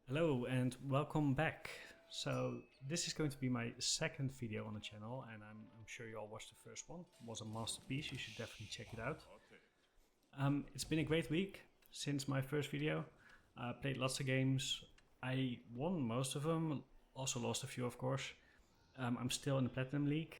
Hello and welcome back. So this is going to be my second video on the channel, and I'm sure you all watched the first one. It was a masterpiece, you should definitely check it out. It's been a great week since my first video. I played lots of games. I won most of them, also lost a few of course. I'm still in the Platinum League.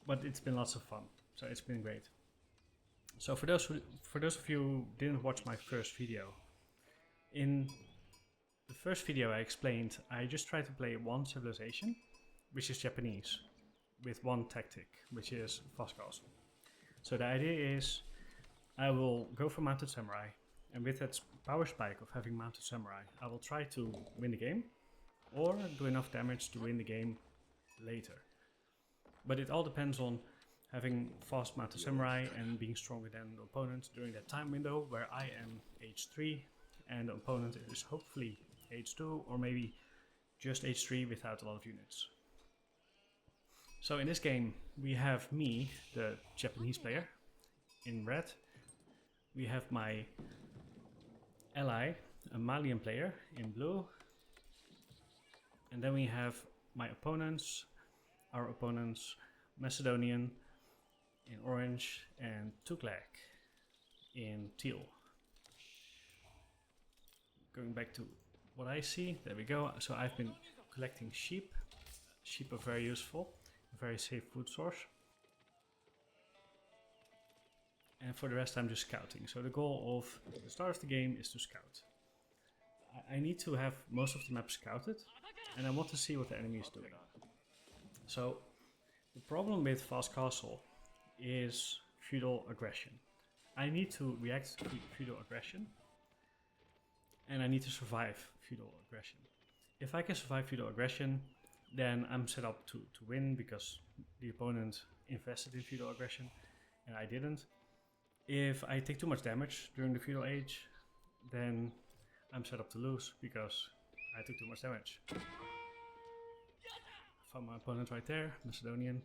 But it's been lots of fun, so it's been great. So for those of you who didn't watch my first video, in the first video I explained I just tried to play one civilization, which is Japanese, with one tactic, which is fast castle. So the idea is I will go for mounted samurai, and with that power spike of having mounted samurai, I will try to win the game or do enough damage to win the game later. But it all depends on having fast mounted samurai and being stronger than the opponent during that time window where I am age 3 and the opponent is hopefully age 2 or maybe just age 3 without a lot of units. So in this game we have me, the Japanese player, in red. We have my ally, a Malian player, in blue. And then we have my opponents, our opponents, Macedonian in orange and Tuklak in teal. Going back to what I see, there we go. So I've been collecting sheep. Sheep are very useful, a very safe food source. And for the rest I'm just scouting. So the goal of the start of the game is to scout. I need to have most of the map scouted and I want to see what the enemy is doing. So the problem with fast castle is feudal aggression. I need to react to feudal aggression and I need to survive feudal aggression. If I can survive feudal aggression, then I'm set up to win because the opponent invested in feudal aggression and I didn't. If I take too much damage during the feudal age, then I'm set up to lose because I took too much damage. Found my opponent right there, Macedonian.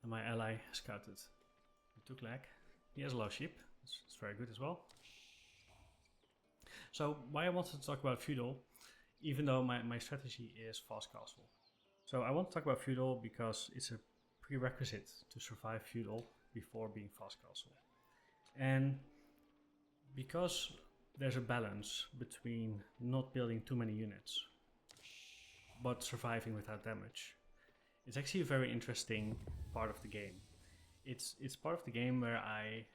And my ally scouted. He took lag. He has a lot of sheep. It's very good as well. So why I wanted to talk about feudal, even though my strategy is fast castle. So I want to talk about feudal because it's a prerequisite to survive feudal before being fast castle. And because there's a balance between not building too many units but surviving without damage, it's actually a very interesting part of the game. It's part of the game where I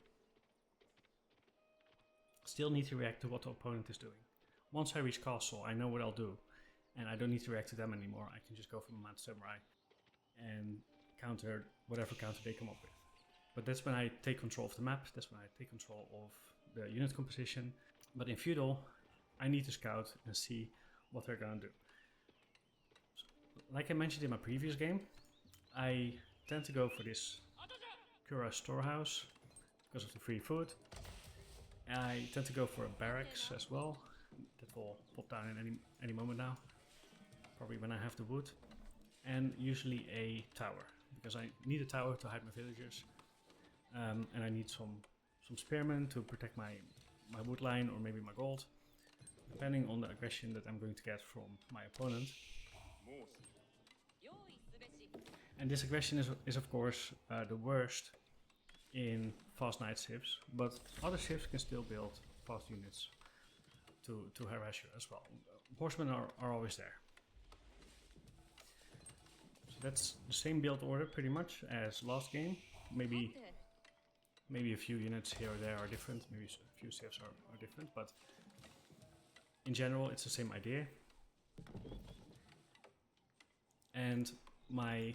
still need to react to what the opponent is doing. Once I reach castle, I know what I'll do, and I don't need to react to them anymore. I can just go for my mounted samurai and counter whatever counter they come up with. But that's when I take control of the map, that's when I take control of the unit composition. But in feudal, I need to scout and see what they're gonna do. So, like I mentioned in my previous game, I tend to go for this Kura storehouse because of the free food. I tend to go for a barracks as well. That will pop down in any moment now. Probably when I have the wood. And usually a tower, because I need a tower to hide my villagers. And I need some spearmen to protect my wood line or maybe my gold, depending on the aggression that I'm going to get from my opponent. And this aggression is of course the worst in fast night civs, but other civs can still build fast units to harass you as well. Horsemen are always there. So that's the same build order pretty much as last game. Maybe a few units here or there are different, maybe a few civs are different, but in general it's the same idea. And my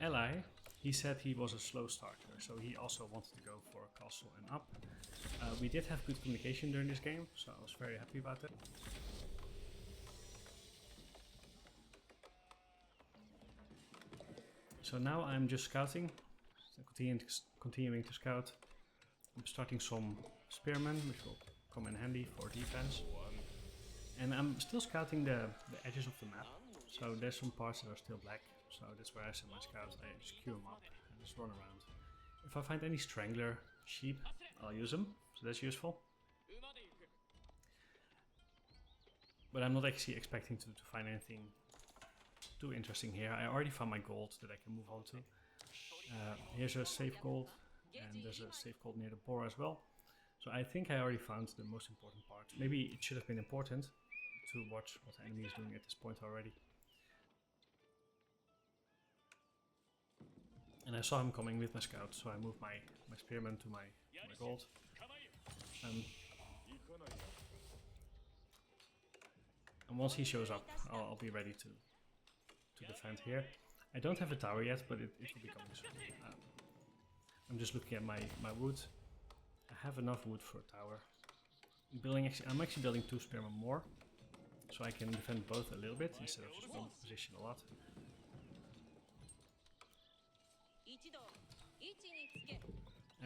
ally, he said he was a slow starter, so he also wanted to go for a castle and up. We did have good communication during this game, so I was very happy about that. So now I'm just scouting, continuing to scout. I'm starting some spearmen, which will come in handy for defense. And I'm still scouting the edges of the map, so there's some parts that are still black. So that's where I send my scouts. I just queue them up and just run around. If I find any strangler sheep, I'll use them, so that's useful. But I'm not actually expecting to find anything too interesting here. I already found my gold that I can move on to. Here's a safe gold, and there's a safe gold near the boar as well. So I think I already found the most important part. Maybe it should have been important to watch what the enemy is doing at this point already. And I saw him coming with my scout, so I moved my spearman to my gold. And once he shows up, I'll be ready to defend here. I don't have a tower yet, but it will be coming soon. I'm just looking at my wood. I have enough wood for a tower. I'm actually building 2 spearmen more, so I can defend both a little bit instead of just one position a lot.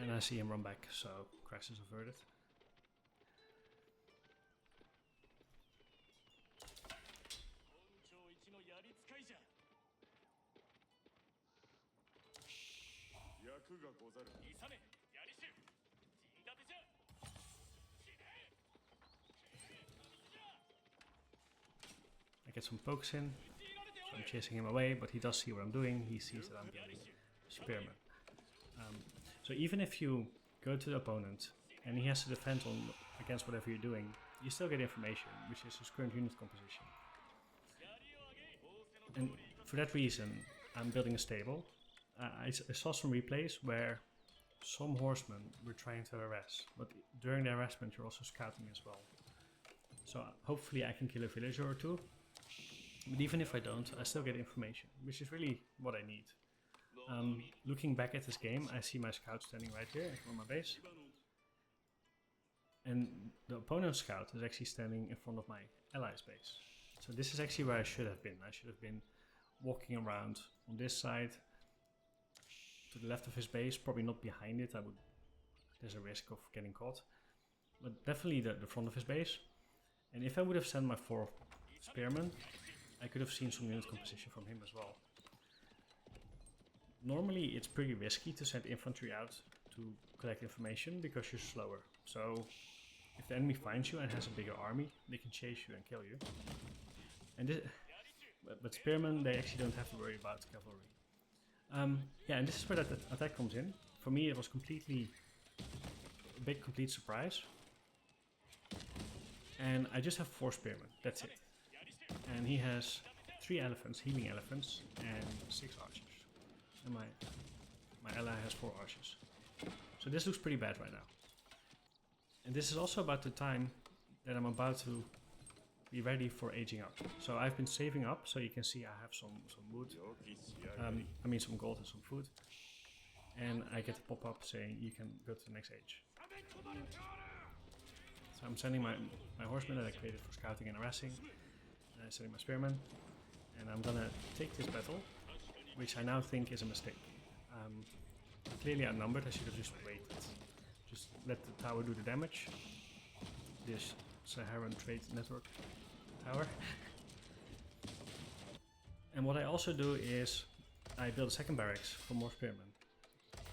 And I see him run back, so crash is averted. I get some pokes in, so I'm chasing him away, but he does see what I'm doing. He sees that I'm building spearmen. So even if you go to the opponent and he has to defend against whatever you're doing, you still get information, which is his current unit composition. And for that reason, I'm building a stable. I saw some replays where some horsemen were trying to harass, but during the harassment you're also scouting as well. So hopefully I can kill a villager or 2, but even if I don't, I still get information, which is really what I need. Looking back at this game, I see my scout standing right here on my base. And the opponent's scout is actually standing in front of my ally's base. So this is actually where I should have been. I should have been walking around on this side to the left of his base, probably not behind it. There's a risk of getting caught. But definitely the front of his base. And if I would have sent my 4 spearmen, I could have seen some unit composition from him as well. Normally it's pretty risky to send infantry out to collect information because you're slower. So if the enemy finds you and has a bigger army, they can chase you and kill you. And but spearmen, they actually don't have to worry about cavalry. Yeah, and this is where that attack comes in. For me it was a big complete surprise. And I just have 4 spearmen, that's it. And he has 3 elephants, healing elephants, and 6 archers. And my ally has 4 archers. So this looks pretty bad right now. And this is also about the time that I'm about to be ready for aging up. So I've been saving up, so you can see I have some wood. Some gold and some food. And I get a pop-up saying you can go to the next age. So I'm sending my horsemen that I created for scouting and harassing. And I'm sending my spearmen. And I'm gonna take this battle, which I now think is a mistake. Clearly outnumbered, I should have just waited. Just let the tower do the damage. This Saharan Trade Network tower. And what I also do is I build a second barracks for more spearmen.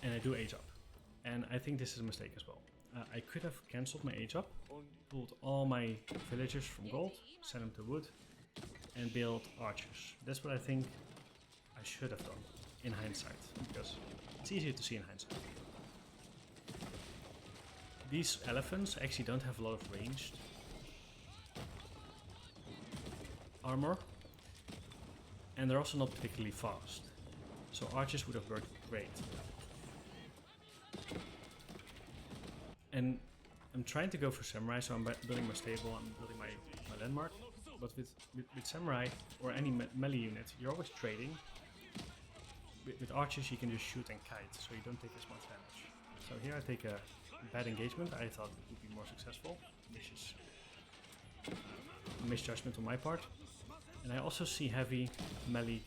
And I do age up. And I think this is a mistake as well. I could have cancelled my age up, pulled all my villagers from gold, sent them to wood, and build archers. That's what I think I should have done in hindsight, because it's easier to see in hindsight. These elephants actually don't have a lot of ranged armor, and they're also not particularly fast. So archers would have worked great. And I'm trying to go for samurai, so I'm building my stable, I'm building my landmark. But with samurai or any melee unit, you're always trading. With archers you can just shoot and kite, so you don't take as much damage. So here I take a bad engagement. I thought it would be more successful, which is a misjudgment on my part. And I also see heavy melee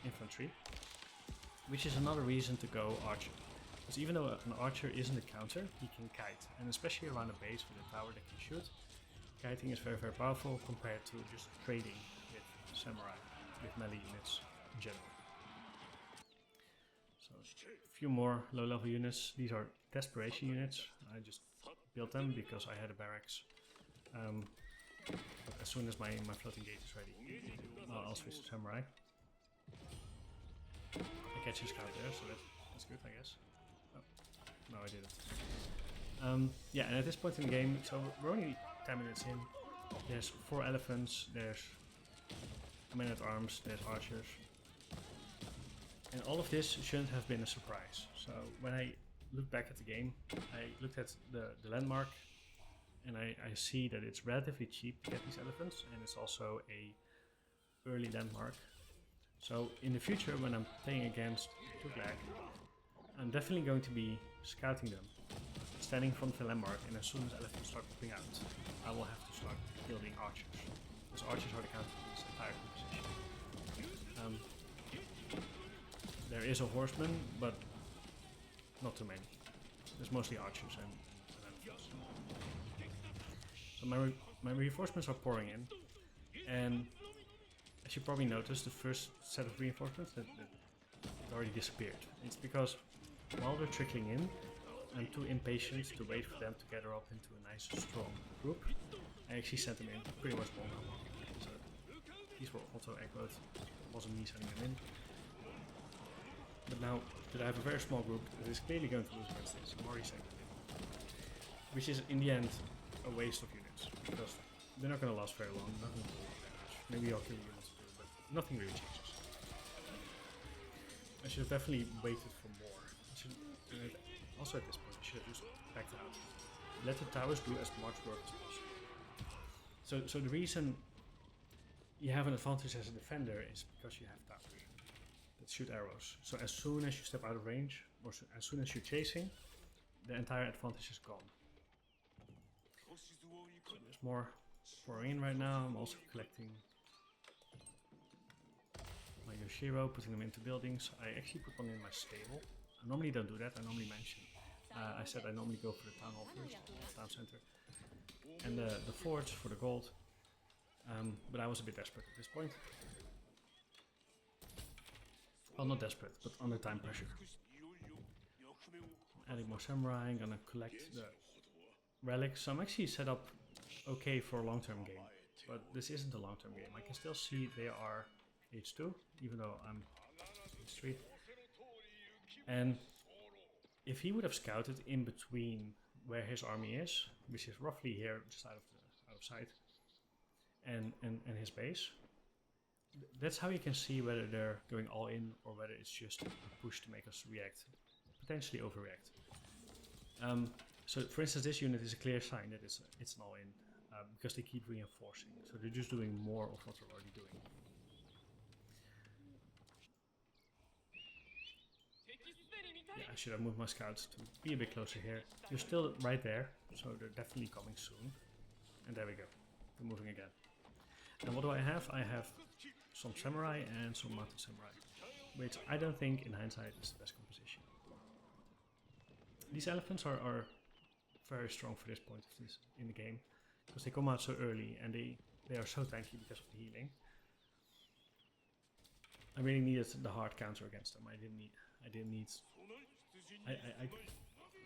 infantry, which is another reason to go archer. Because even though an archer isn't a counter, he can kite, and especially around a base with a tower that can shoot, kiting is very, very powerful compared to just trading with samurai, with melee units in general. So a few more low-level units. These are desperation units. I just built them because I had a barracks. But as soon as my floating gate is ready, I'll switch to samurai. I catch his scout there, so that's good, I guess. Oh, no, I didn't. Yeah, and at this point in the game, so we're only 10 minutes in. There's 4 elephants, there's men-at-arms, there's archers. And all of this shouldn't have been a surprise. So when I look back at the game, I looked at the landmark, and I see that it's relatively cheap to get these elephants, and it's also a early landmark. So in the future, when I'm playing against Tuglak, I'm definitely going to be scouting them, standing in front of the landmark, and as soon as elephants start popping out, I will have to start building archers. Because archers are the counter to this entire composition. There is a horseman, but not too many. There's mostly archers and elephants. So my reinforcements are pouring in, and as you probably noticed, the first set of reinforcements that already disappeared. It's because while they're trickling in, I'm too impatient to wait for them to gather up into a nice strong group. I actually sent them in pretty much one by one. So these were auto aggroed, it wasn't me sending them in. But now that I have a very small group that is clearly going to lose against this, I'm already sending them in. Which is in the end a waste of units, because they're not going to last very long, nothing will do damage. Maybe I'll kill units too, but nothing really changes. I should have definitely waited for more. Also at this point, I should have just backed out. Let the towers do as much work as possible. So the reason you have an advantage as a defender is because you have towers that shoot arrows. So as soon as you step out of range, or as soon as you're chasing, the entire advantage is gone. So there's more pouring in right now. I'm also collecting my Yoshiro, putting them into buildings. I actually put one in my stable. I normally don't do that, I normally mention. I said I normally go for the town hall first, the town center. And the forge for the gold. But I was a bit desperate at this point. Well, not desperate, but under time pressure. Adding more samurai, I'm gonna collect the relics. So I'm actually set up okay for a long-term game. But this isn't a long-term game. I can still see they are H2, even though I'm H3. And if he would have scouted in between where his army is, which is roughly here, just out of sight, and his base, that's how you can see whether they're going all in or whether it's just a push to make us react, potentially overreact. So for instance, this unit is a clear sign that it's an all in, because they keep reinforcing, so they're just doing more of what they're already doing. Yeah, I should have moved my scouts to be a bit closer here. You're still right there, so they're definitely coming soon. And there we go, they're moving again. And what do I have? I have some samurai and some mountain samurai, which I don't think in hindsight is the best composition. These elephants are very strong for this point of this in the game, because they come out so early and they are so tanky because of the healing. I really needed the hard counter against them. I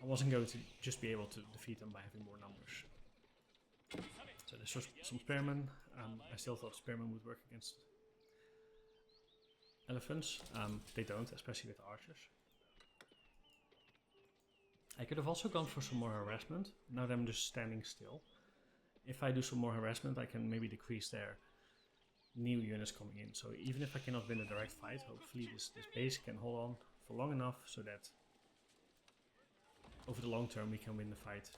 wasn't going to just be able to defeat them by having more numbers. So there's just some spearmen. I still thought spearmen would work against elephants. They don't, especially with archers. I could have also gone for some more harassment. Now that I'm just standing still. If I do some more harassment, I can maybe decrease their new units coming in. So even if I cannot win a direct fight, hopefully this base can hold on for long enough so that over the long term we can win the fight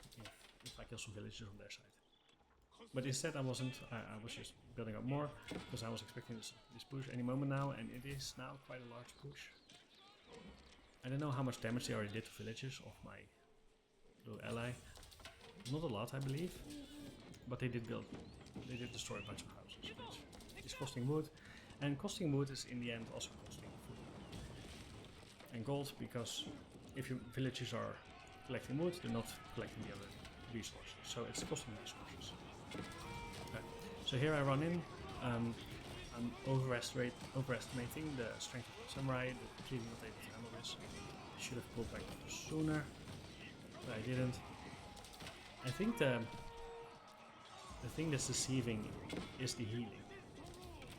if I kill some villagers on their side. But instead I wasn't. I was just building up more because I was expecting this push any moment now, and it is now quite a large push. I don't know how much damage they already did to villagers of my little ally. Not a lot, I believe, but they did destroy a bunch of houses, which is costing wood, and costing wood is in the end also costing food and gold, because if your villagers are collecting wood, they're not collecting the other resources, so it's costing resources. Okay. So here I run in. I'm overestimating the strength of the samurai, clearly not able to handle this. I should have pulled back sooner, but I didn't. I think the the thing that's deceiving is the healing.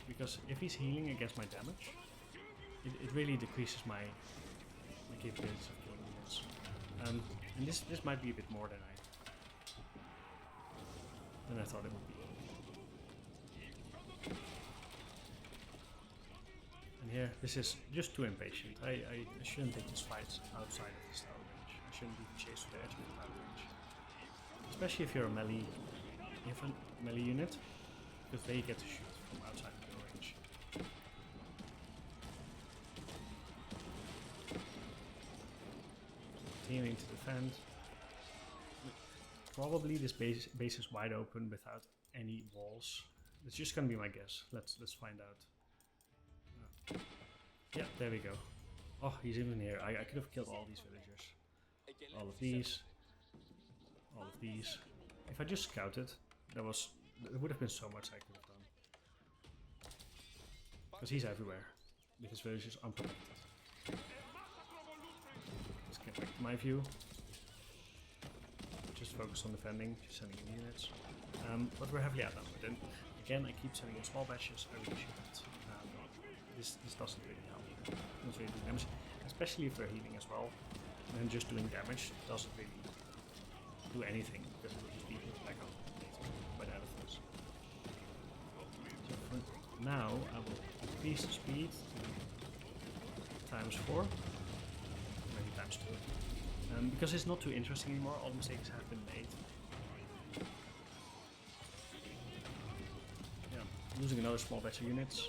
Because if he's healing against my damage, it really decreases my capabilities of killing units. And this might be a bit more than I thought it would be. And here, this is just too impatient. I shouldn't take this fight outside of the tower range. I shouldn't be chased to the edge of the tower range. Especially if you're a melee, unit, because they get to shoot from outside of your range. Continuing to defend. Probably this base is wide open without any walls. It's just gonna be my guess. Let's find out. Yeah, there we go. Oh, he's even here. I could have killed all these villagers. All of these. All of these. If I just scouted, there would have been so much I could have done. Because he's everywhere. With his villagers unprotected. Let's get back to my view. Just focus on defending, just sending in units. But we're heavily outnumbered. And again, I keep sending in small batches. I really shouldn't. This doesn't really help. Doesn't really do damage, especially if they're healing as well. And then just doing damage doesn't really do anything because it will just be hit back up by the elephants. So for now, I will increase the speed ×4, maybe ×2. Because it's not too interesting anymore, all the mistakes have been made. Yeah, losing another small batch of units.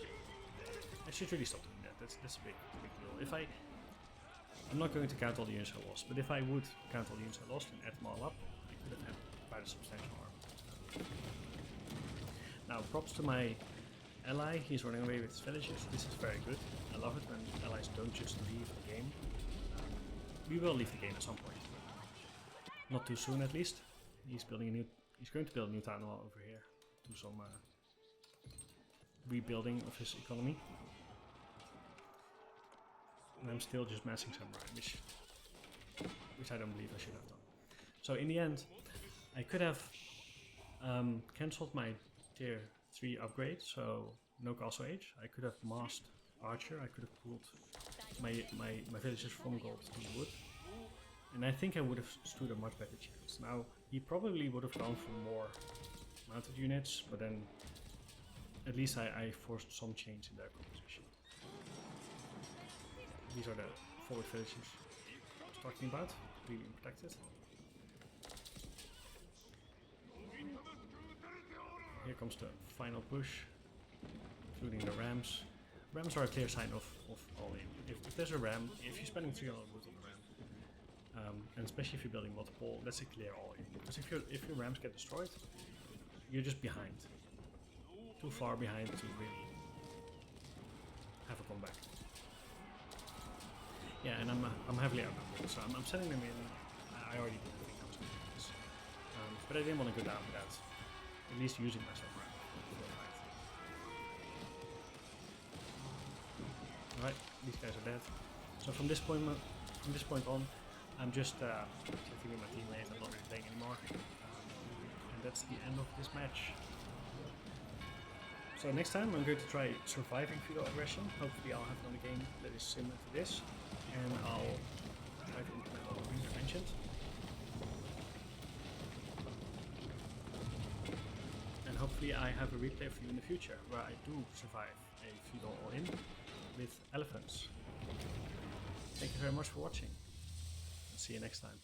I should really stop doing that. That's a big deal. If I'm not going to count all the units I lost, but if I would count all the units I lost and add them all up, I could have had quite a substantial arm. Now, props to my ally. He's running away with his villagers. This is very good. I love it when allies don't just leave the game. We will leave the game at some point. Not too soon, at least. He's going to build a new town hall over here. Do some rebuilding of his economy. And I'm still just massing samurai, which I don't believe I should have done. So in the end, I could have cancelled my tier 3 upgrade, so no castle age. I could have masked archer. I could have pulled my villagers from gold to wood. And I think I would have stood a much better chance. Now, he probably would have gone for more mounted units, but then at least I forced some change in their composition. These are the forward villages I was talking about, really protected. Here comes the final push, including the rams. Rams are a clear sign of all in. If there's a ram, if you're spending 300 wood on the ram, and especially if you're building multiple, that's a clear all in. Because if your rams get destroyed, you're just behind. Too far behind to really have a comeback. Yeah, and I'm heavily outnumbered, so I'm sending them in. I already didn't think I was going to do this, but I didn't want to go down without at least using myself right for a fight. Alright, these guys are dead. So from this point on, I'm just sitting with my teammates. I'm not really playing anymore, and that's the end of this match. So next time I'm going to try surviving feudal aggression. Hopefully I'll have another game that is similar to this, and I'll try to implement all the things I mentioned. And hopefully I have a replay for you in the future where I do survive a feudal all-in with elephants. Thank you very much for watching, and see you next time.